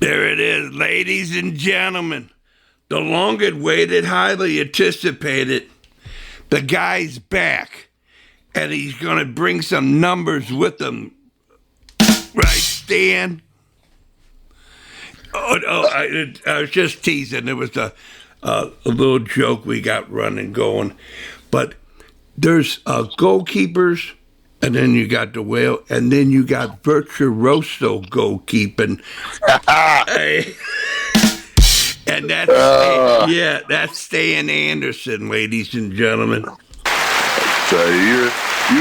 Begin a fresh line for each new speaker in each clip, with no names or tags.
There it is, ladies and gentlemen. The long-awaited, highly anticipated. The guy's back, and he's going to bring some numbers with him. Right, Stan? I was just teasing. It was a little joke we got running going. But there's goalkeepers, and then you got the whale, and then you got virtuoso goalkeeping. And that's Stan Anderson, ladies and gentlemen.
You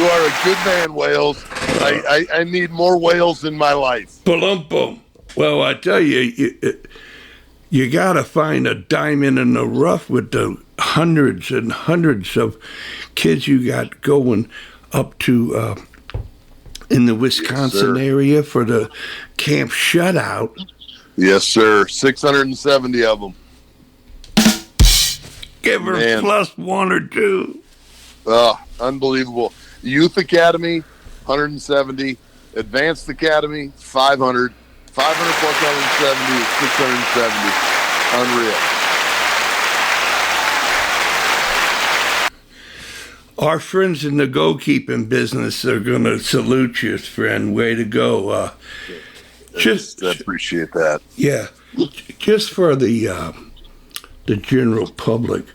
are a good man, Wales. I need more whales in my life.
Boom. Well, I tell you, you got to find a diamond in the rough with the hundreds and hundreds of kids you got going up to in the Wisconsin area for the Camp Shutout.
Yes, sir. 670 of them.
Give her plus one or two.
Oh, unbelievable. Youth Academy, 170. Advanced Academy, 500. 500 plus 170 is 670. Unreal.
Our friends in the goalkeeping business are going to salute you, friend. Way to go.
I appreciate that.
Yeah. Just for the general public,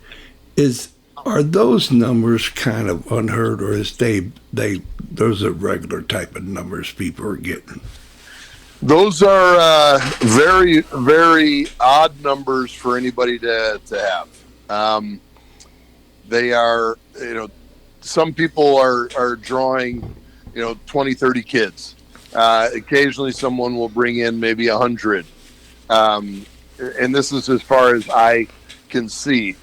are those numbers kind of unheard, or is those are regular type of numbers people are getting?
Those are very, very odd numbers for anybody to have. They are, some people are drawing, 20, 30 kids. Occasionally someone will bring in maybe 100. And this is as far as I can see.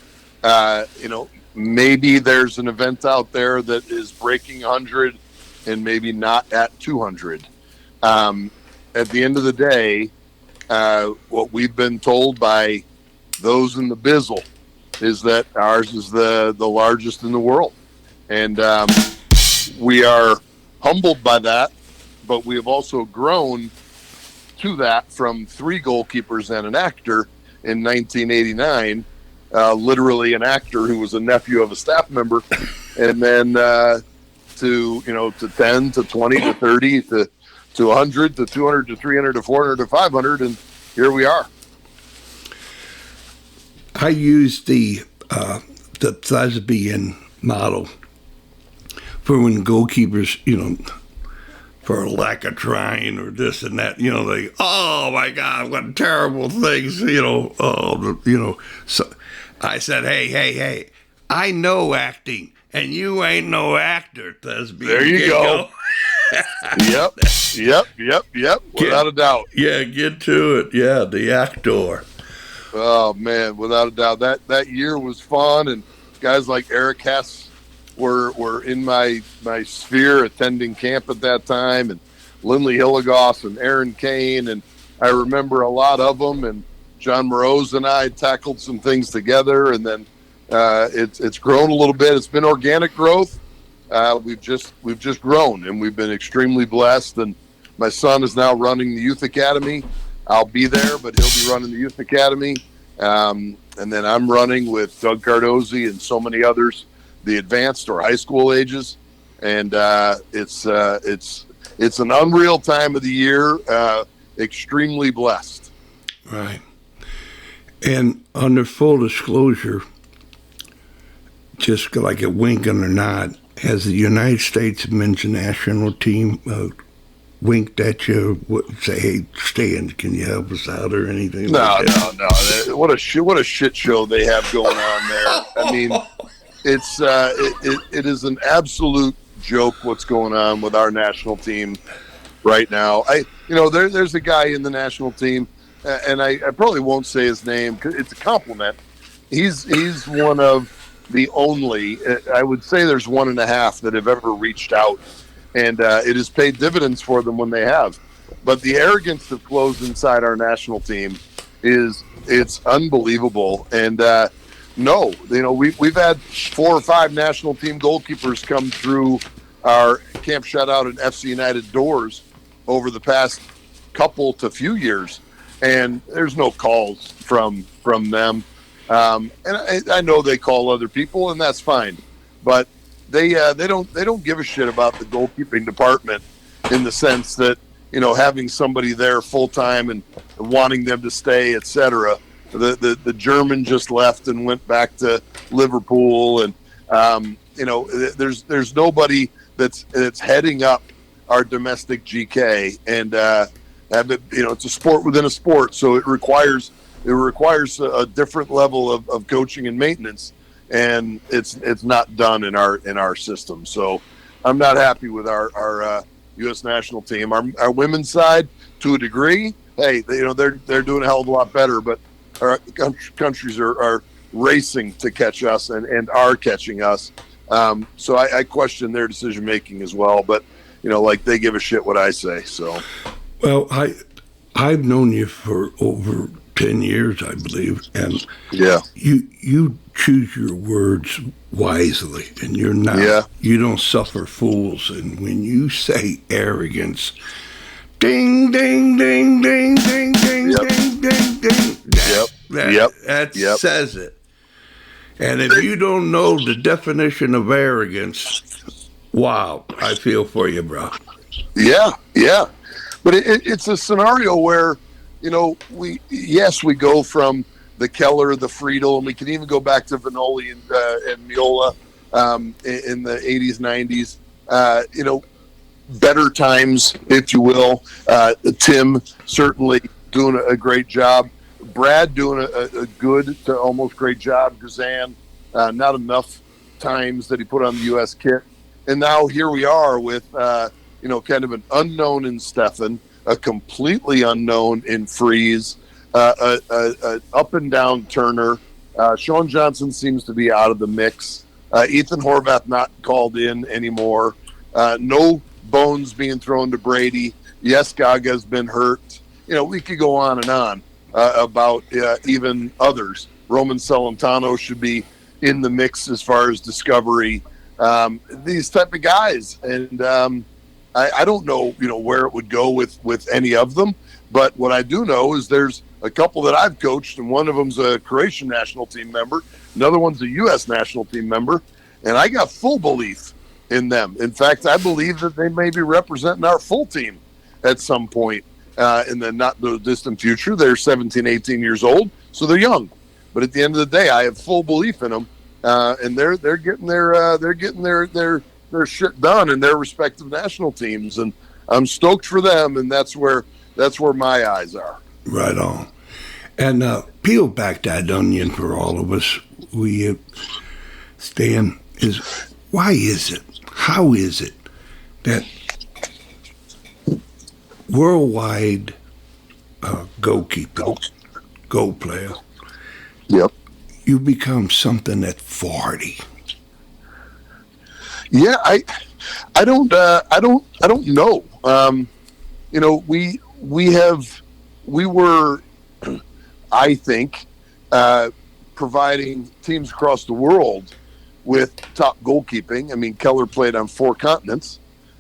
Maybe there's an event out there that is breaking 100 and maybe not at 200. At the end of the day, what we've been told by those in the bizzle is that ours is the largest in the world. And we are humbled by that, but we have also grown to that from 3 goalkeepers and an actor in 1989, literally an actor who was a nephew of a staff member, and then to 10 to 20 to 30 to 100 to 200 to 300 to 400 to 500, and here we are.
I used the thespian model for when goalkeepers, for lack of trying or this and that, they, oh my God, what terrible things, So I said, hey, I know acting, and you ain't no actor, thespian.
There you go. Yep. Without a doubt.
Yeah, get to it. Yeah, the actor.
Oh man, without a doubt. That year was fun, and guys like Eric Hess were in my sphere attending camp at that time, and Lindley Hilligoss and Aaron Kane, and I remember a lot of them, and John Moroz and I tackled some things together, and then it's grown a little bit. It's been organic growth. We've just grown, and we've been extremely blessed. And my son is now running the Youth Academy. I'll be there, but he'll be running the Youth Academy. And then I'm running with Doug Cardozi and so many others, the advanced or high school ages. And it's an unreal time of the year. Extremely blessed.
Right. And under full disclosure, just like a wink and a nod, has the United States men's national team winked at you, say, hey, Stan, can you help us out or anything?
No. What a shit show they have going on there. I mean, it's it is an absolute joke what's going on with our national team right now. There's a guy in the national team, and I probably won't say his name because it's a compliment. He's one of the only, I would say there's 1.5 that have ever reached out, and it has paid dividends for them when they have. But the arrogance that flows inside our national team it's unbelievable. And we've had 4 or 5 national team goalkeepers come through our Camp Shutout and FC United doors over the past couple to few years. and there's no calls from them. And I know they call other people, and that's fine, but they don't give a shit about the goalkeeping department in the sense that, you know, having somebody there full time and wanting them to stay, etc. The German just left and went back to Liverpool, and you know, there's nobody that's heading up our domestic GK, and you know, it's a sport within a sport, so it requires a different level of coaching and maintenance, and it's not done in our system. So I'm not happy with our U.S. national team. Our women's side, to a degree, hey, they're doing a hell of a lot better, but our countries are racing to catch us and are catching us. So I question their decision making as well, but you know, like, they give a shit what I say. So,
well, I've known you for over 10 years, I believe, and
yeah,
you choose your words wisely, and you don't suffer fools. And when you say arrogance, ding, ding, ding, ding, ding, ding,
yep.
ding, ding, ding, that says it. And if you don't know the definition of arrogance, wow, I feel for you, bro.
Yeah. But it's a scenario where, you know, we go from the Keller, the Friedel, and we can even go back to Vanoli and Miola in the 80s, 90s. You know, better times, if you will. Tim certainly doing a great job. Brad doing a good to almost great job. Guzan, not enough times that he put on the U.S. kit. And now here we are with, you know, kind of an unknown in Stefan, a completely unknown in Freeze, a up and down Turner. Sean Johnson seems to be out of the mix. Ethan Horvath not called in anymore. No bones being thrown to Brady. Yes, Gaga's been hurt. You know, we could go on and on about even others. Roman Celentano should be in the mix as far as discovery. These type of guys, and I don't know, you know, where it would go with any of them. But what I do know is there's a couple that I've coached, and one of them's a Croatian national team member. Another one's a U.S. national team member, and I got full belief in them. In fact, I believe that they may be representing our full team at some point in the not the distant future. They're 17, 18 years old, so they're young. But at the end of the day, I have full belief in them, and they're getting their shit done in their respective national teams, and I'm stoked for them. And that's where my eyes are.
Right on. And peel back that onion for all of us. We Stan, why is it? How is it that worldwide goalkeeper, goal player,
yep,
you become something at 40?
Yeah, I don't know. You know, we were, I think, providing teams across the world with top goalkeeping. I mean, Keller played on 4 continents.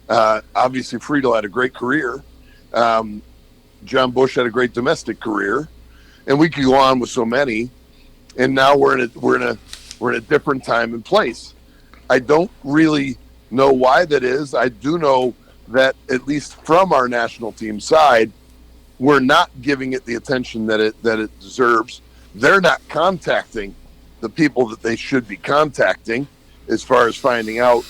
Obviously, Friedel had a great career. John Bush had a great domestic career, and we could go on with so many. And now we're in a different time and place. I don't really know why that is. I do know that, at least from our national team side, we're not giving it the attention that it deserves. They're not contacting the people that they should be contacting as far as finding out.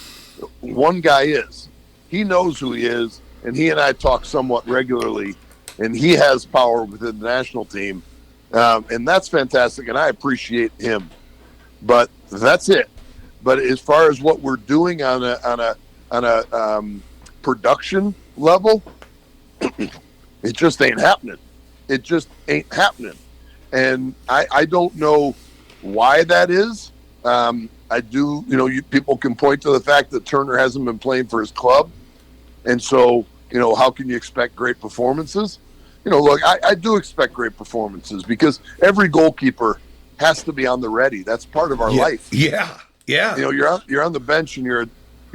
One guy is. He knows who he is, and he and I talk somewhat regularly, and he has power within the national team, and that's fantastic, and I appreciate him. But that's it. But as far as what we're doing on a production level, it just ain't happening. It just ain't happening. And I don't know why that is. I do, you know, people can point to the fact that Turner hasn't been playing for his club. And so, you know, how can you expect great performances? You know, look, I do expect great performances because every goalkeeper has to be on the ready. That's part of our life.
Yeah. Yeah.
You know, you're on the bench and you're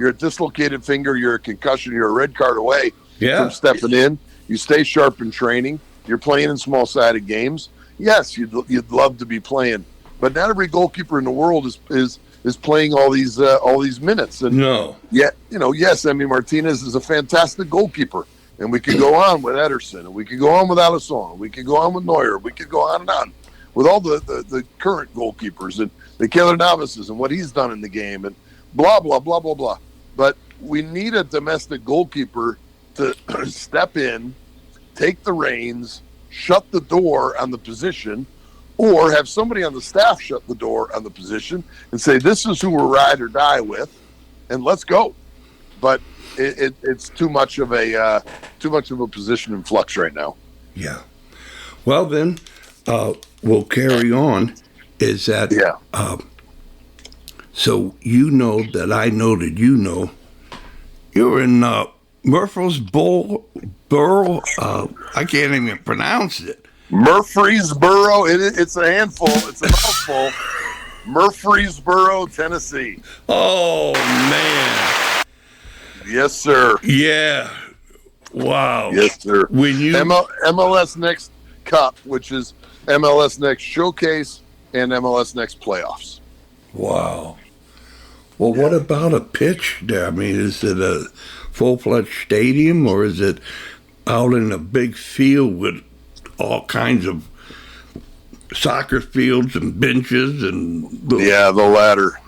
a dislocated finger, you're a concussion, you're a red card away from stepping in. You stay sharp in training. you're playing in small-sided games. Yes, you'd love to be playing, but not every goalkeeper in the world is playing all these minutes. And
No.
yeah, yes, I mean, Martinez is a fantastic goalkeeper, and we could go on with Ederson, and we could go on with Alisson, we could go on with Neuer, we could go on and on with all the current goalkeepers and the Keylor Navas's and what he's done in the game and blah, blah, blah, blah, blah. But we need a domestic goalkeeper to step in, take the reins, shut the door on the position, or have somebody on the staff shut the door on the position and say, this is who we're ride or die with, and let's go. But it's too much of a position in flux right now.
Yeah. Well, then we'll carry on. Is that so you know that I know that you know you're in Murfreesboro. I can't even pronounce it.
Murfreesboro. It's a handful. It's a mouthful. Murfreesboro, Tennessee.
Oh man.
Yes, sir.
Yeah. Wow.
Yes, sir.
When you
MLS Next Cup, which is MLS Next Showcase and MLS Next Playoffs.
Wow. Well, what about a pitch there? I mean, is it a full-fledged stadium, or is it out in a big field with all kinds of soccer fields and benches and
the latter,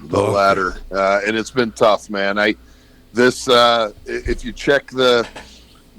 and it's been tough, man. If you check the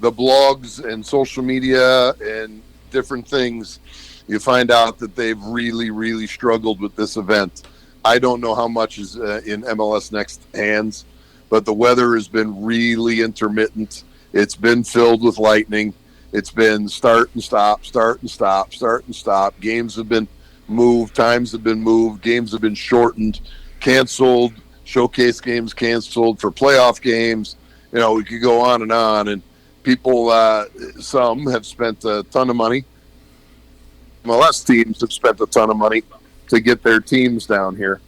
blogs and social media and different things, you find out that they've really, really struggled with this event. I don't know how much is in MLS Next hands, but the weather has been really intermittent. It's been filled with lightning. It's been start and stop, start and stop, start and stop. Games have been moved. Times have been moved. Games have been shortened, canceled. Showcase games canceled for playoff games. We could go on. And people, some have spent a ton of money. MLS teams have spent a ton of money to get their teams down here.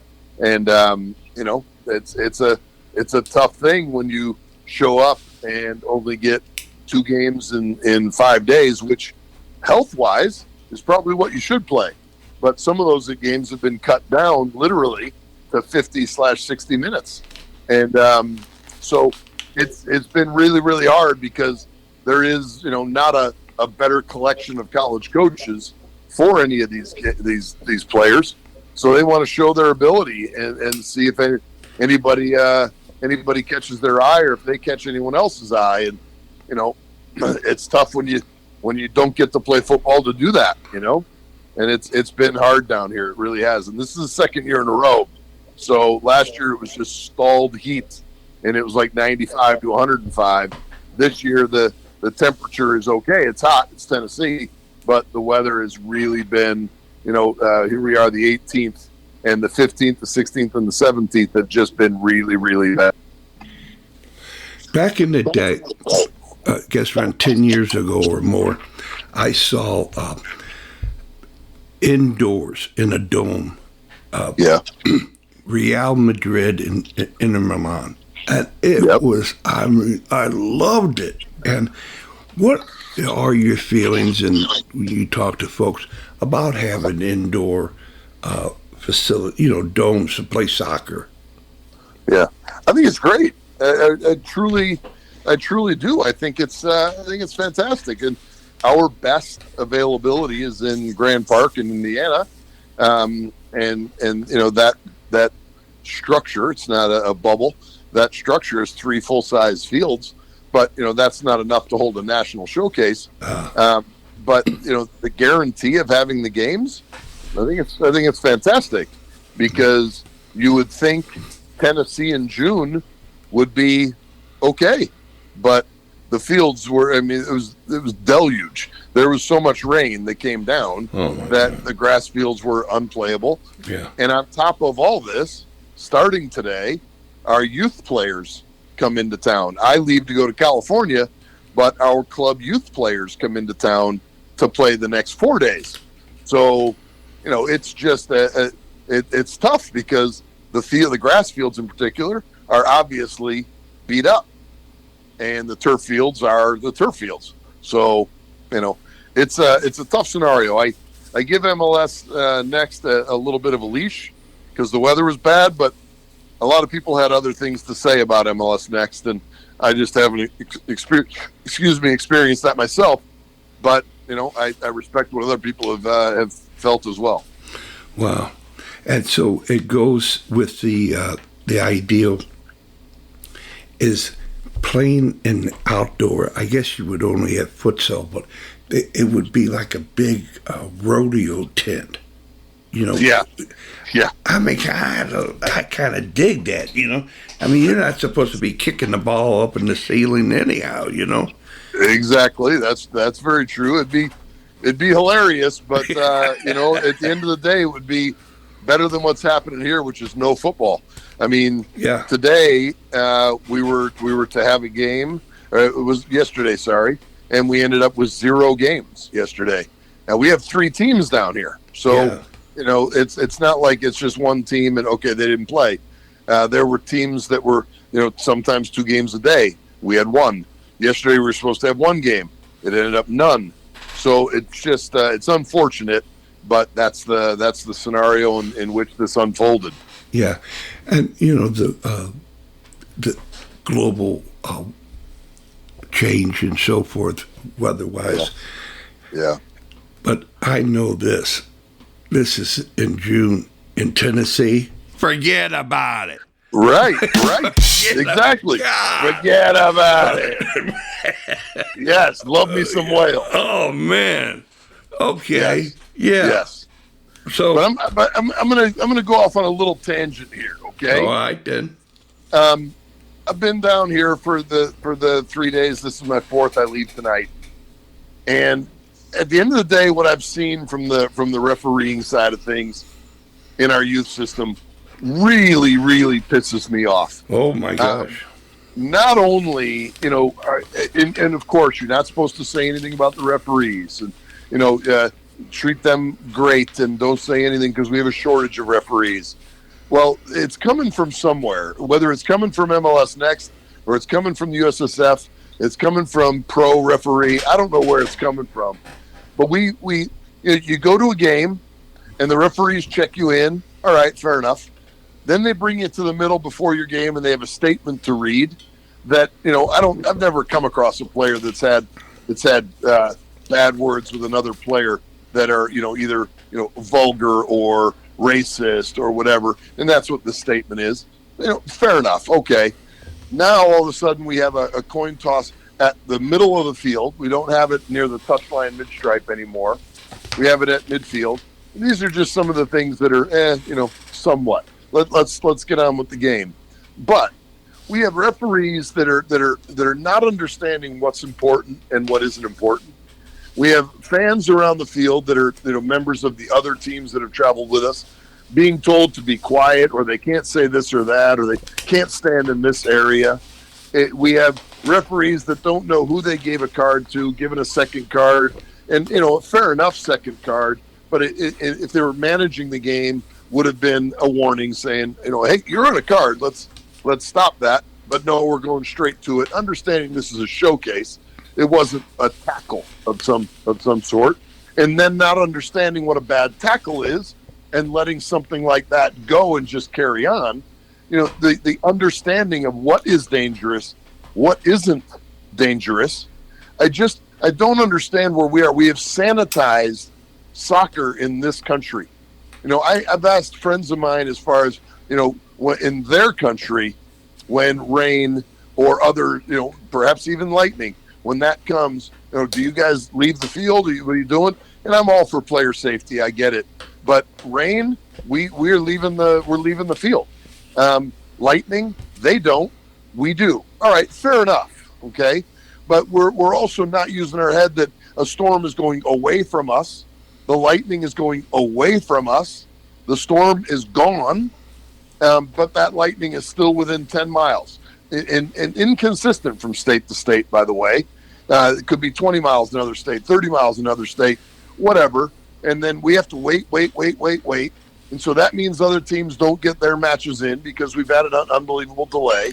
And, it's a tough thing when you show up and only get 2 games in 5 days, which health-wise is probably what you should play. But some of those games have been cut down literally to 50/60 minutes. And so it's been really, really hard because there is, not a better collection of college coaches for any of these players. So they want to show their ability and see if anybody catches their eye or if they catch anyone else's eye. And, it's tough when you don't get to play football to do that, and it's been hard down here. It really has. And this is the second year in a row. So last year it was just stalled heat and it was like 95 to 105. This year the temperature is okay. It's hot. It's Tennessee, but the weather has really been, here we are the 18th and the 15th, the 16th, and the 17th have just been really, really bad.
Back in the day, I guess around 10 years ago or more, I saw indoors in a dome. Real Madrid in Inter Milan. And it was, I loved it. And what are your feelings when you talk to folks about having indoor facility, domes to play soccer?
Yeah, I think it's great. I truly do. I think it's fantastic. And our best availability is in Grand Park in Indiana. And that structure, it's not a bubble. That structure is 3 full-size fields, but that's not enough to hold a national showcase. But the guarantee of having the games, I think it's fantastic, because you would think Tennessee in June would be okay, but the fields were, it was deluge. There was so much rain that came down that the grass fields were unplayable.
Yeah.
And on top of all this, starting today, our youth players come into town. I leave to go to California, but our club youth players come into town to play the next 4 days. So, it's just it's tough because the grass fields in particular are obviously beat up, and the turf fields are the turf fields. So, it's a tough scenario. I give MLS Next a little bit of a leash because the weather was bad, but a lot of people had other things to say about MLS Next, and I just haven't experienced that myself. But I respect what other people have felt as well.
Wow. And so it goes with the ideal is playing in outdoor. I guess you would only have futsal, but it would be like a big rodeo tent.
Yeah.
I mean, I kind of dig that. I mean, you're not supposed to be kicking the ball up in the ceiling anyhow.
Exactly. That's very true. It'd be hilarious, but at the end of the day, it would be better than what's happening here, which is no football. I mean, Today we were to have a game. It was yesterday, sorry, and we ended up with 0 games yesterday. Now we have 3 teams down here, so it's not like it's just one team and okay, they didn't play. There were teams that were sometimes 2 games a day. We had 1. Yesterday we were supposed to have 1 game. It ended up none. So it's just it's unfortunate, but that's the scenario in which this unfolded.
Yeah, and the global change and so forth, weather-wise.
Yeah.
But I know this. This is in June in Tennessee. Forget about it.
Right. Exactly. Forget about it. Yes, love me some whale.
Oh man. Okay.
Yes.
So,
but I'm gonna go off on a little tangent here. Okay.
All right then.
I've been down here for the 3 days. This is my 4th. I leave tonight, and at the end of the day, what I've seen from the refereeing side of things in our youth system really, really pisses me off.
Oh my gosh.
Not only, and of course, you're not supposed to say anything about the referees, and treat them great, and don't say anything because we have a shortage of referees. Well, it's coming from somewhere, whether it's coming from MLS Next or it's coming from the USSF, it's coming from pro referee. I don't know where it's coming from, but you go to a game, and the referees check you in. All right, fair enough. Then they bring you to the middle before your game, and they have a statement to read. That I've never come across a player that's had bad words with another player that are either vulgar or racist or whatever, and that's what the statement is. Fair enough. Okay. Now all of a sudden we have a coin toss at the middle of the field. We don't have it near the touchline mid-stripe anymore. We have it at midfield. And these are just some of the things that are somewhat. Let's get on with the game. But we have referees that are not understanding what's important and what isn't important. We have fans around the field that are members of the other teams that have traveled with us, being told to be quiet, or they can't say this or that, or they can't stand in this area. We have referees that don't know who they gave a card to, given a second card, and fair enough, second card. But if they were managing the game, would have been a warning saying, hey, you're on a card. Let's stop that. But no, we're going straight to it. Understanding this is a showcase, it wasn't a tackle of some sort, and then not understanding what a bad tackle is and letting something like that go and just carry on. The understanding of what is dangerous, what isn't dangerous. I don't understand where we are. We have sanitized soccer in this country. I've asked friends of mine as far as, in their country, when rain or other, perhaps even lightning, when that comes, do you guys leave the field? What are you doing? And I'm all for player safety. I get it. But rain, we're leaving the field. Lightning, they don't. We do. All right, fair enough. Okay. But we're also not using our head that a storm is going away from us. The lightning is going away from us. The storm is gone, but that lightning is still within 10 miles. And inconsistent from state to state, by the way. It could be 20 miles in another state, 30 miles in another state, whatever. And then we have to wait. And so that means other teams don't get their matches in because we've had an unbelievable delay.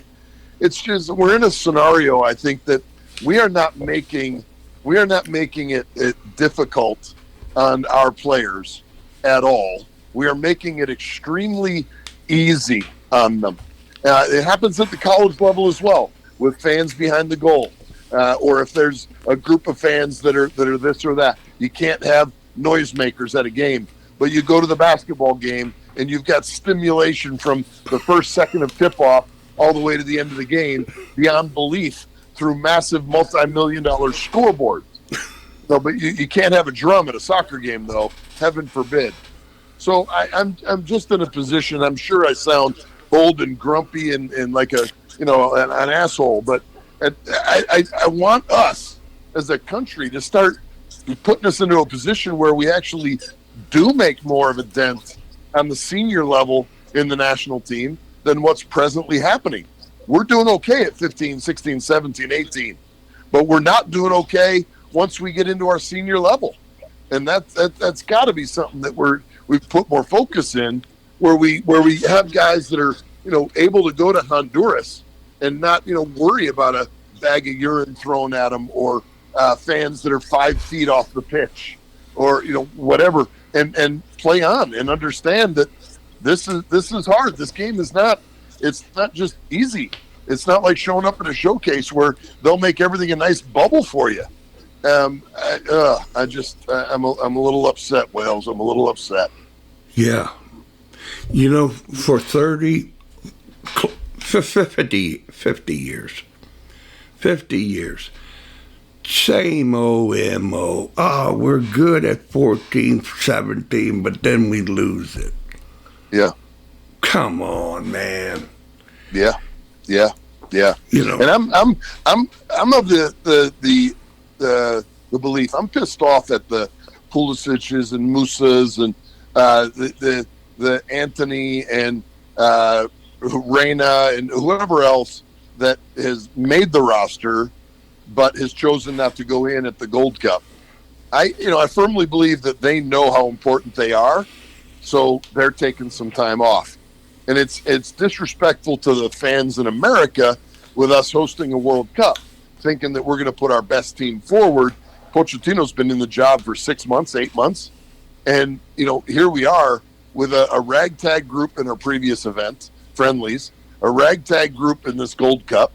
It's just we're in a scenario, I think, that we are not making We are not making it difficult on our players at all. We are making it extremely easy on them. It happens at the college level as well, with fans behind the goal, or if there's a group of fans that are this or that. You can't have noisemakers at a game, but you go to the basketball game and you've got stimulation from the first second of tip-off all the way to the end of the game beyond belief through massive multi-million-dollar scoreboards. No, but you can't have a drum at a soccer game, though. Heaven forbid. So I'm just in a position. I'm sure I sound old and grumpy and like an asshole, but I want us as a country to start putting us into a position where we actually do make more of a dent on the senior level in the national team than what's presently happening. We're doing okay at 15, 16, 17, 18, but we're not doing okay once we get into our senior level. And that's got to be something that we've put more focus in, where we have guys that are, able to go to Honduras and not, worry about a bag of urine thrown at them, or fans that are 5 feet off the pitch, or, whatever, and play on and understand that this is hard. This game is not just easy. It's not like showing up at a showcase where they'll make everything a nice bubble for you. I'm a little upset, Wales. I'm a little upset.
Yeah. For 50 years, same old MO. Oh, we're good at 14, 17, but then we lose it.
Yeah.
Come on, man.
Yeah. And I'm of the belief. I'm pissed off at the Pulisic's and Musas and the Anthony and Reyna and whoever else that has made the roster but has chosen not to go in at the Gold Cup. I firmly believe that they know how important they are, so they're taking some time off. And it's disrespectful to the fans in America with us hosting a World Cup, thinking that we're going to put our best team forward. Pochettino's been in the job for 6 months, 8 months. And, here we are with a ragtag group in our previous event, friendlies, a ragtag group in this Gold Cup.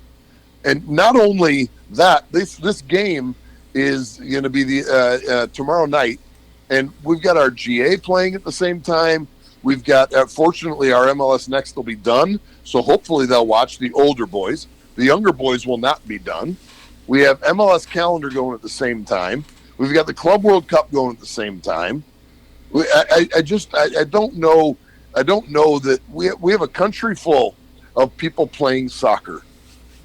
And not only that, this game is going to be the tomorrow night, and we've got our GA playing at the same time. We've got, fortunately, our MLS Next will be done, so hopefully they'll watch the older boys. The younger boys will not be done. We have MLS Calendar going at the same time. We've got the Club World Cup going at the same time. I don't know that we have a country full of people playing soccer.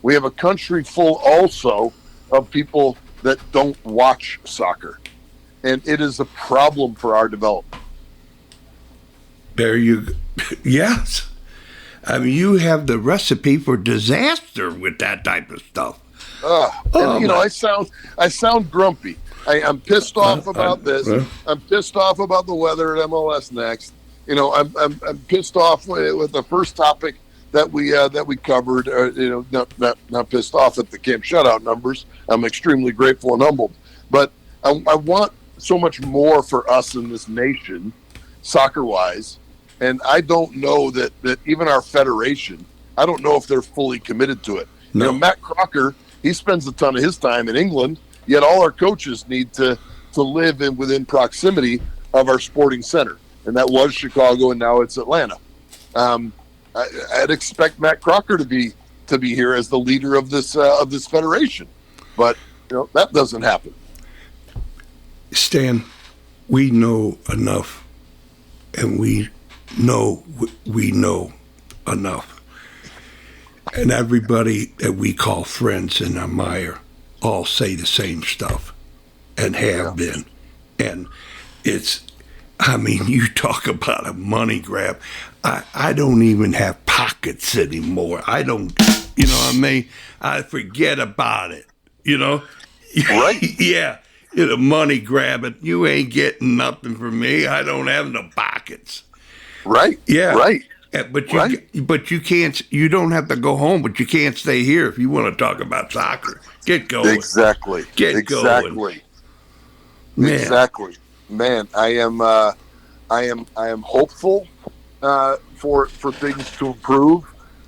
We have a country full also of people that don't watch soccer, and it is a problem for our development.
Yes. I mean, you have the recipe for disaster with that type of stuff.
I sound grumpy. I'm pissed off about this. I'm pissed off about the weather at MLS Next. I'm pissed off with the first topic that we covered. Not pissed off at the camp shutout numbers. I'm extremely grateful and humbled. But I want so much more for us in this nation, soccer-wise. And I don't know that even our federation, I don't know if they're fully committed to it.
No.
Matt Crocker, he spends a ton of his time in England, yet all our coaches need to live within proximity of our sporting center. And that was Chicago, and now it's Atlanta. I'd expect Matt Crocker to be here as the leader of this federation. But that doesn't happen.
Stan, we know enough, and we know enough. And everybody that we call friends and admire all say the same stuff and have been. And you talk about a money grab. I don't even have pockets anymore. I don't, I forget about it,
Right.
Yeah. Money grabbing. You ain't getting nothing from me. I don't have no pockets.
Right.
Yeah.
Right.
But you can't. You don't have to go home, but you can't stay here if you want to talk about soccer. Get going.
Exactly.
Get going. Man.
Exactly. Man, I am hopeful for things to improve.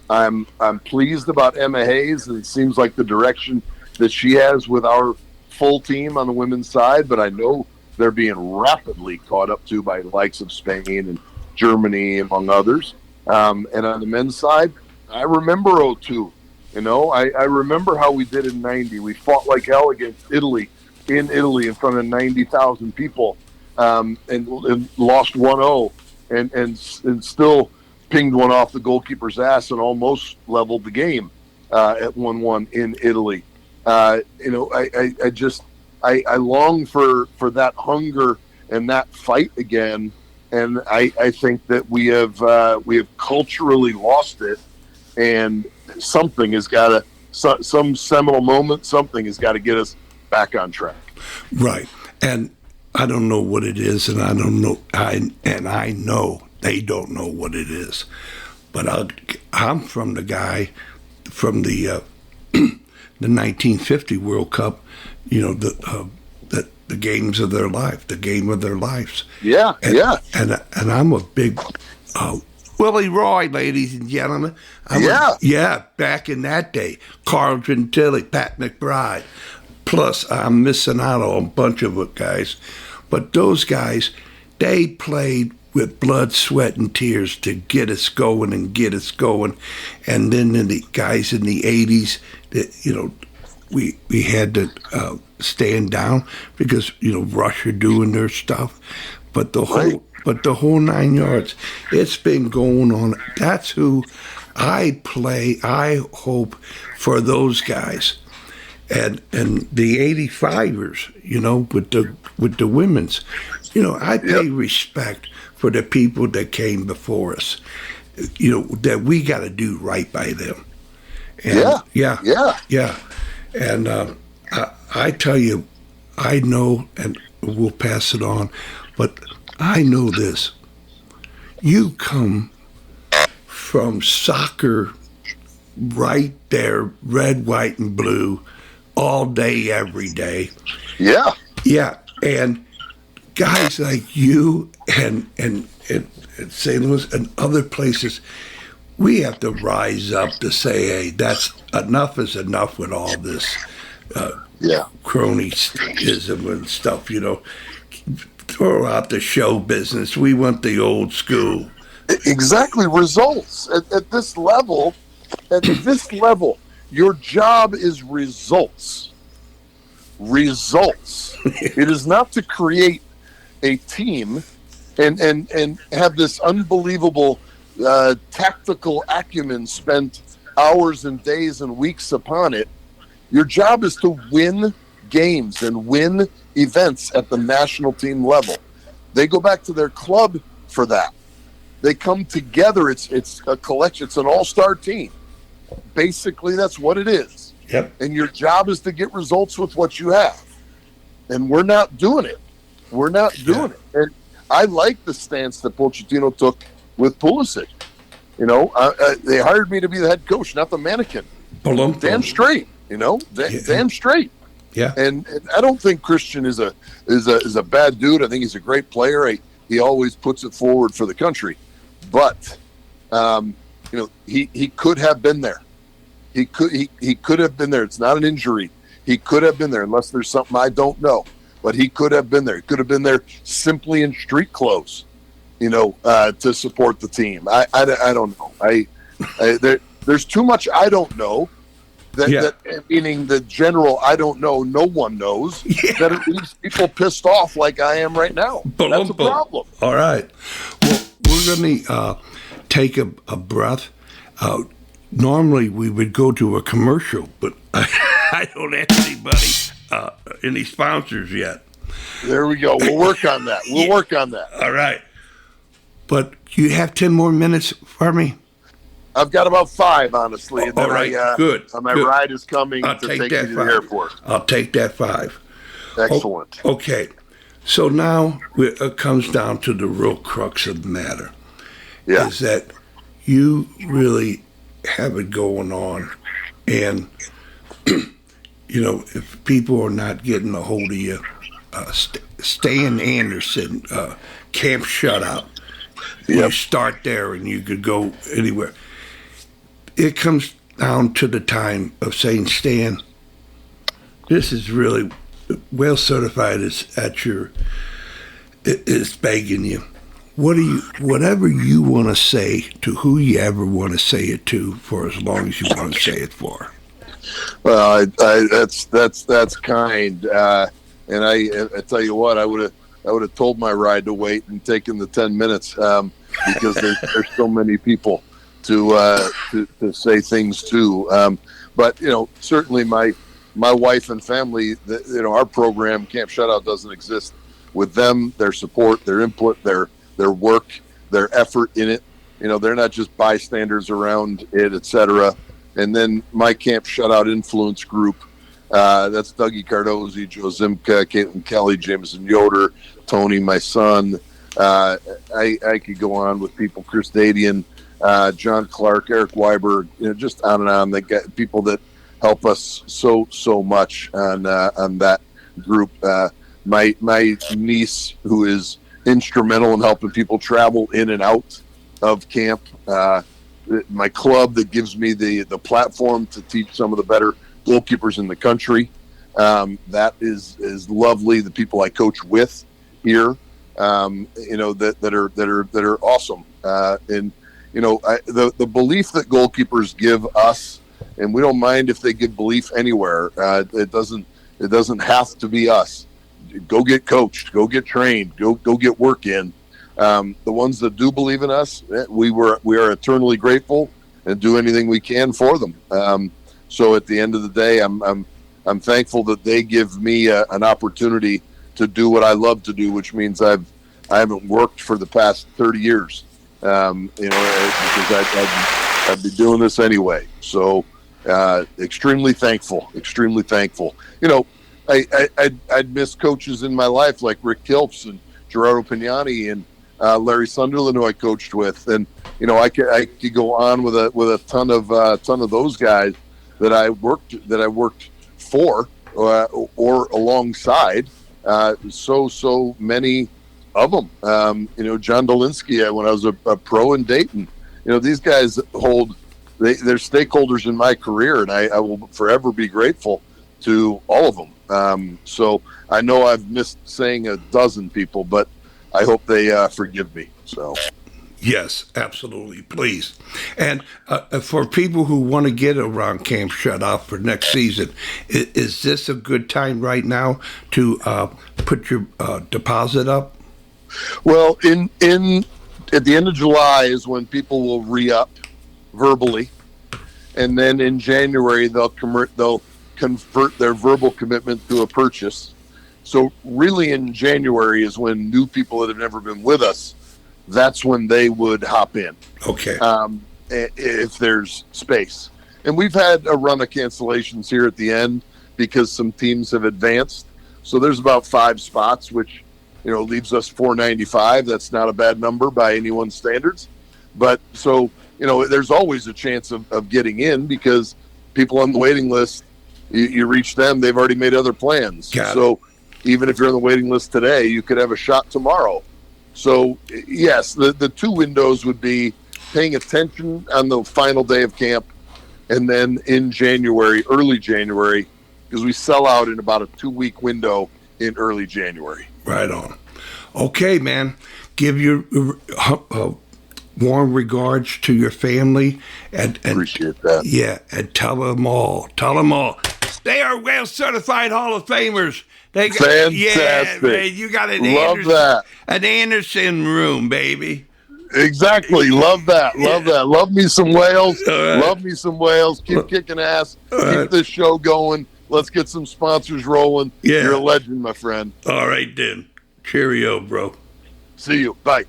I'm pleased about Emma Hayes, and it seems like the direction that she has with our full team on the women's side. But I know they're being rapidly caught up to by the likes of Spain and Germany, among others. And on the men's side, I remember '02. You know, I remember how we did in '90. We fought like hell against Italy in Italy in front of 90,000 people, and lost 1-0, and still pinged one off the goalkeeper's ass and almost leveled the game at 1-1 in Italy. You know, I long for that hunger and that fight again. And I think that we have culturally lost it, and something has got to, some seminal moment, something has got to get us back on track.
Right. And I don't know what it is, and I don't know, I know they don't know what it is. But I'm from the guy from the 1950 World Cup, you know, the games of their life, the game of their lives.
Yeah,
And I'm a big Willie Roy, ladies and gentlemen. Back in that day, Carl Gentili, Pat McBride. Plus, I'm missing out on a bunch of guys. But those guys, they played with blood, sweat, and tears to get us going. And then the guys in the 80s, you know, we had to stand down because, you know, Russia doing their stuff. But the whole 9 yards, it's been going on. That's who I hope for those guys. And the 85ers, you know, with the women's, you know, I pay respect for the people that came before us, you know, that we got to do right by them. And yeah. And I tell you, I know, and we'll pass it on, but I know this. You come from soccer right there, red, white, and blue, all day, every day.
Yeah.
Yeah. And guys like you and St. Louis and other places, we have to rise up to say, hey, that's enough is enough with all this cronyism and stuff, you know. Throw out the show business. We want the old school.
Exactly. Results. At this level, your job is results. Results. It is not to create a team and have this unbelievable tactical acumen spent hours and days and weeks upon it. Your job is to win games and win events at the national team level. They go back to their club for that. They come together. It's a collection. It's an all-star team. Basically, that's what it is.
Yep.
And your job is to get results with what you have. And we're not doing it. We're not doing it. And I like the stance that Pochettino took with Pulisic. You know, they hired me to be the head coach, not the mannequin. Damn straight. You know, damn straight.
Yeah.
And I don't think Christian is a bad dude. I think he's a great player. He always puts it forward for the country. But you know, he could have been there. He could have been there. It's not an injury. He could have been there, unless there's something I don't know. But he could have been there. He could have been there simply in street clothes, you know, to support the team. I don't know. There's too much I don't know. That meaning the general I don't know, no one knows. That it leaves people pissed off like I am right now. That's a problem.
All right. Well, we're going to take a breath. Normally we would go to a commercial, but I don't have any sponsors yet.
There we go. We'll work on that. Work on that.
All right. But you have 10 more minutes for me?
I've got about 5, honestly. And
all right, good.
My ride is coming to take me to the airport.
I'll take that 5.
Excellent.
Okay. So now it comes down to the real crux of the matter.
Yeah.
Is that you really have it going on. And, if people are not getting a hold of you, Stan Anderson, Camp Shutout, you start there and you could go anywhere. It comes down to the time of saying, Stan, this is really well certified is begging you. Whatever you want to say to who you ever want to say it to for as long as you want to say it for.
Well, that's kind. And I tell you what, I would have told my ride to wait and taken the 10 minutes because there's so many people to say things to. But certainly my wife and family, our program Camp Shutout doesn't exist with them. Their support, their input, their work, their effort in it. They're not just bystanders around it, etc. And then my Camp Shutout influence group. That's Dougie Cardozi, Joe Zimka, Caitlin Kelly, Jameson Yoder, Tony, my son. I could go on with people, Chris Dadian, John Clark, Eric Weiberg, just on and on. They got people that help us so much on that group. My niece, who is instrumental in helping people travel in and out of camp. My club that gives me the platform to teach some of the better goalkeepers in the country. That is lovely. The people I coach with here, that are awesome. And the belief that goalkeepers give us, and we don't mind if they give belief anywhere. It doesn't have to be us. Go get coached. Go get trained. Go get work in. The ones that do believe in us, we are eternally grateful and do anything we can for them. So at the end of the day, I'm thankful that they give me an opportunity to do what I love to do, which means I haven't worked for the past 30 years, because I'd be doing this anyway. So extremely thankful. I'd miss coaches in my life like Rick Kilps and Gerardo Pignani and Larry Sunderland, who I coached with, and I could go on with a ton of those guys that I worked for or alongside. So many of them. John Dolinsky, when I was a pro in Dayton. These guys they're stakeholders in my career, and I will forever be grateful to all of them. So I know I've missed saying a dozen people, but I hope they forgive me. So.
Yes, absolutely. Please. And for people who want to get around Camp Shutout for next season, is this a good time right now to put your deposit up?
Well, at the end of July is when people will re-up verbally, and then in January they'll convert their verbal commitment to a purchase. So really in January is when new people that have never been with us, that's when they would hop in.
Okay.
If there's space. And we've had a run of cancellations here at the end because some teams have advanced. So there's about 5 spots, which, leaves us 495. That's not a bad number by anyone's standards. But so, there's always a chance of getting in because people on the waiting list, you reach them, they've already made other plans. So even if you're on the waiting list today, you could have a shot tomorrow. So, yes, the 2 windows would be paying attention on the final day of camp, and then in January, early January, because we sell out in about a 2-week window in early January.
Right on. Okay, man. Give your warm regards to your family. And
appreciate that.
Yeah, and tell them all. They are well-certified Hall of Famers.
Fantastic.
Yeah, man, you got an Anderson room, baby.
Exactly. Love that. Love me some whales. Right. Love me some whales. Keep kicking ass. Keep this show going. Let's get some sponsors rolling. Yeah. You're a legend, my friend.
All right, then. Cheerio, bro.
See you. Bye.